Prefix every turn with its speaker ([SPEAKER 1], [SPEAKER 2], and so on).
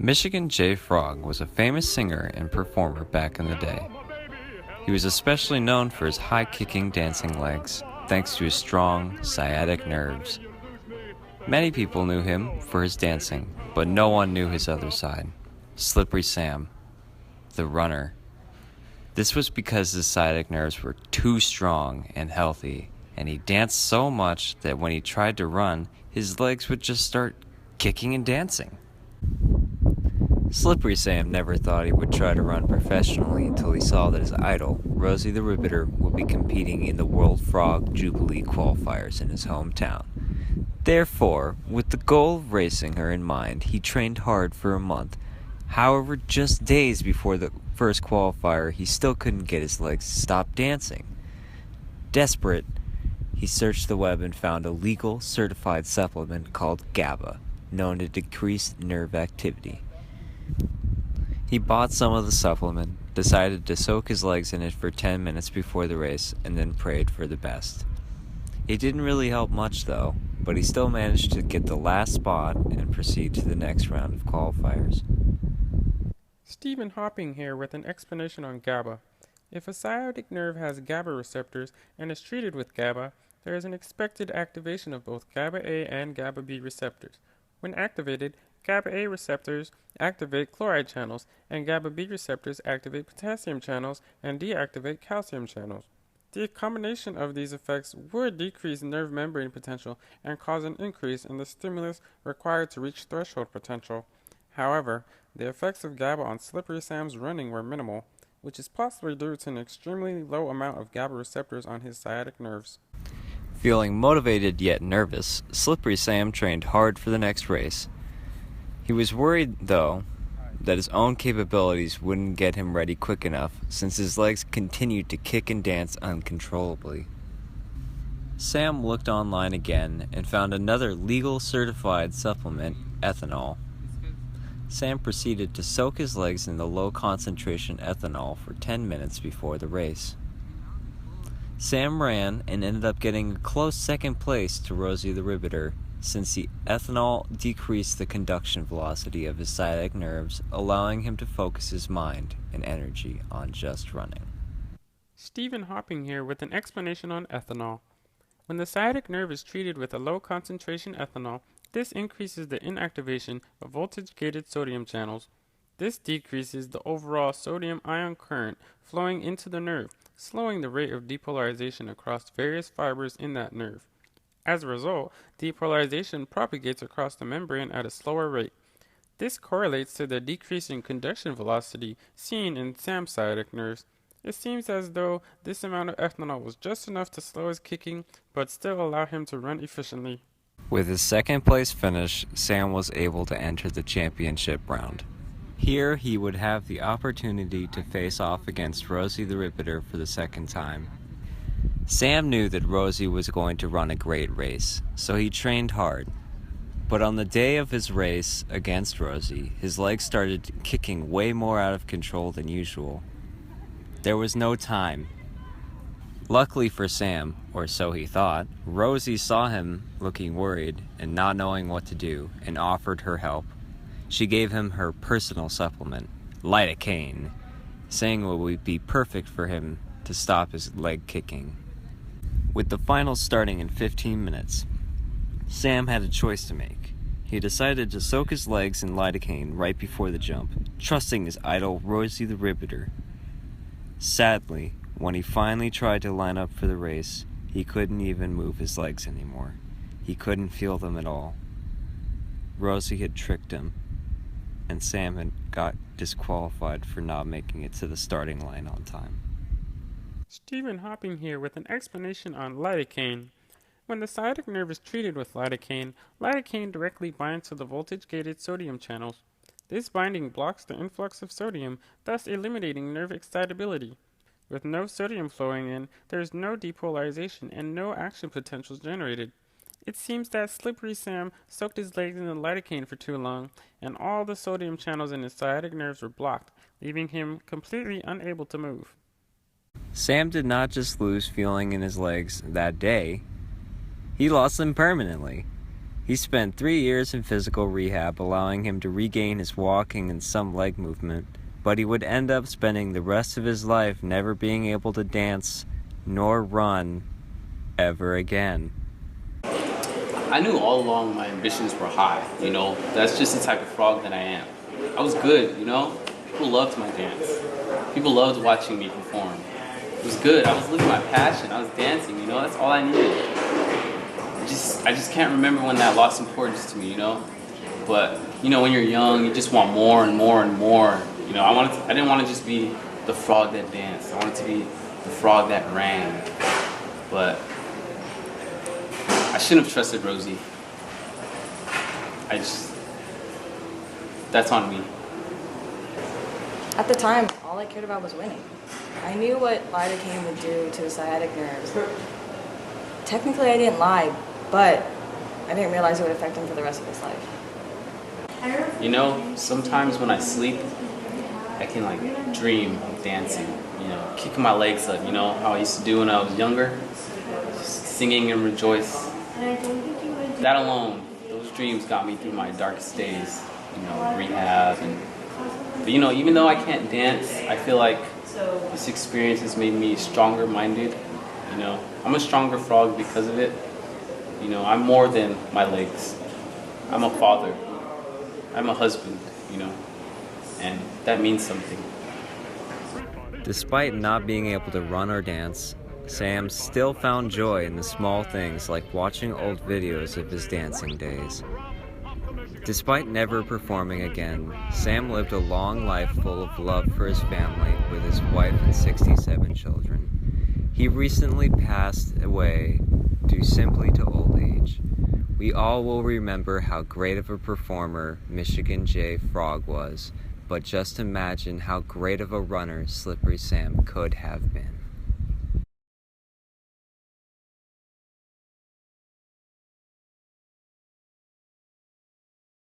[SPEAKER 1] Michigan J. Frog was a famous singer and performer back in the day. He was especially known for his high-kicking dancing legs, thanks to his strong, sciatic nerves. Many people knew him for his dancing, but no one knew his other side, Slippery Sam, the runner. This was because his sciatic nerves were too strong and healthy, and he danced so much that when he tried to run, his legs would just start kicking and dancing. Slippery Sam never thought he would try to run professionally until he saw that his idol, Rosie the Ribbitor, would be competing in the World Frog Jubilee qualifiers in his hometown. Therefore, with the goal of racing her in mind, he trained hard for a month. However, just days before the first qualifier, he still couldn't get his legs to stop dancing. Desperate, he searched the web and found a legal, certified supplement called GABA, known to decrease nerve activity. He bought some of the supplement, decided to soak his legs in it for 10 minutes before the race, and then prayed for the best. It didn't really help much though, but he still managed to get the last spot and proceed to the next round of qualifiers.
[SPEAKER 2] Stephen Hopping here with an explanation on GABA. If a sciatic nerve has GABA receptors and is treated with GABA, there is an expected activation of both GABA A and GABA B receptors. When activated, GABA A receptors activate chloride channels, and GABA B receptors activate potassium channels and deactivate calcium channels. The combination of these effects would decrease nerve membrane potential and cause an increase in the stimulus required to reach threshold potential. However, the effects of GABA on Slippery Sam's running were minimal, which is possibly due to an extremely low amount of GABA receptors on his sciatic nerves.
[SPEAKER 1] Feeling motivated yet nervous, Slippery Sam trained hard for the next race. He was worried, though, that his own capabilities wouldn't get him ready quick enough, since his legs continued to kick and dance uncontrollably. Sam looked online again and found another legal certified supplement, ethanol. Sam proceeded to soak his legs in the low-concentration ethanol for 10 minutes before the race. Sam ran and ended up getting a close second place to Rosie the Ribbitor, since the ethanol decreased the conduction velocity of his sciatic nerves, allowing him to focus his mind and energy on just running.
[SPEAKER 2] Stephen Hopping here with an explanation on ethanol. When the sciatic nerve is treated with a low-concentration ethanol, this increases the inactivation of voltage-gated sodium channels. This decreases the overall sodium ion current flowing into the nerve, slowing the rate of depolarization across various fibers in that nerve. As a result, depolarization propagates across the membrane at a slower rate. This correlates to the decrease in conduction velocity seen in Sam's sciatic nerves. It seems as though this amount of ethanol was just enough to slow his kicking, but still allow him to run efficiently.
[SPEAKER 1] With his second place finish, Sam was able to enter the championship round. Here he would have the opportunity to face off against Rosie the Ribbitor for the second time. Sam knew that Rosie was going to run a great race, so he trained hard. But on the day of his race against Rosie, his legs started kicking way more out of control than usual. There was no time. Luckily for Sam, or so he thought, Rosie saw him looking worried and not knowing what to do, and offered her help. She gave him her personal supplement, lidocaine, saying it would be perfect for him to stop his leg kicking. With the finals starting in 15 minutes, Sam had a choice to make. He decided to soak his legs in lidocaine right before the jump, trusting his idol Rosie the Ribbitor. Sadly, when he finally tried to line up for the race, he couldn't even move his legs anymore. He couldn't feel them at all. Rosie had tricked him, and Sam had got disqualified for not making it to the starting line on time.
[SPEAKER 2] Stephen Hopping here with an explanation on lidocaine. When the sciatic nerve is treated with lidocaine, lidocaine directly binds to the voltage-gated sodium channels. This binding blocks the influx of sodium, thus eliminating nerve excitability. With no sodium flowing in, there is no depolarization and no action potentials generated. It seems that Slippery Sam soaked his legs in the lidocaine for too long, and all the sodium channels in his sciatic nerves were blocked, leaving him completely unable to move.
[SPEAKER 1] Sam did not just lose feeling in his legs that day, he lost them permanently. He spent 3 years in physical rehab, allowing him to regain his walking and some leg movement, but he would end up spending the rest of his life never being able to dance nor run ever again.
[SPEAKER 3] I knew all along my ambitions were high, That's just the type of frog that I am. I was good, People loved my dance. People loved watching me perform. It was good. I was living my passion. I was dancing, That's all I needed. I just can't remember when that lost importance to me, But, when you're young, you just want more and more and more. I didn't want to just be the frog that danced. I wanted to be the frog that ran. But I shouldn't have trusted Rosie. That's on me.
[SPEAKER 4] At the time, all I cared about was winning. I knew what lidocaine would do to the sciatic nerves. Technically, I didn't lie, but I didn't realize it would affect him for the rest of his life.
[SPEAKER 3] Sometimes when I sleep, I can dream of dancing, kicking my legs up, how I used to do when I was younger, just singing and rejoice. That alone, those dreams got me through my darkest days, rehab. But even though I can't dance, I feel like this experience has made me stronger minded. I'm a stronger frog because of it. I'm more than my legs. I'm a father. I'm a husband, and that means something.
[SPEAKER 1] Despite not being able to run or dance, Sam still found joy in the small things like watching old videos of his dancing days. Despite never performing again, Sam lived a long life full of love for his family with his wife and 67 children. He recently passed away due simply to old age. We all will remember how great of a performer Michigan J. Frog was, but just imagine how great of a runner Slippery Sam could have been.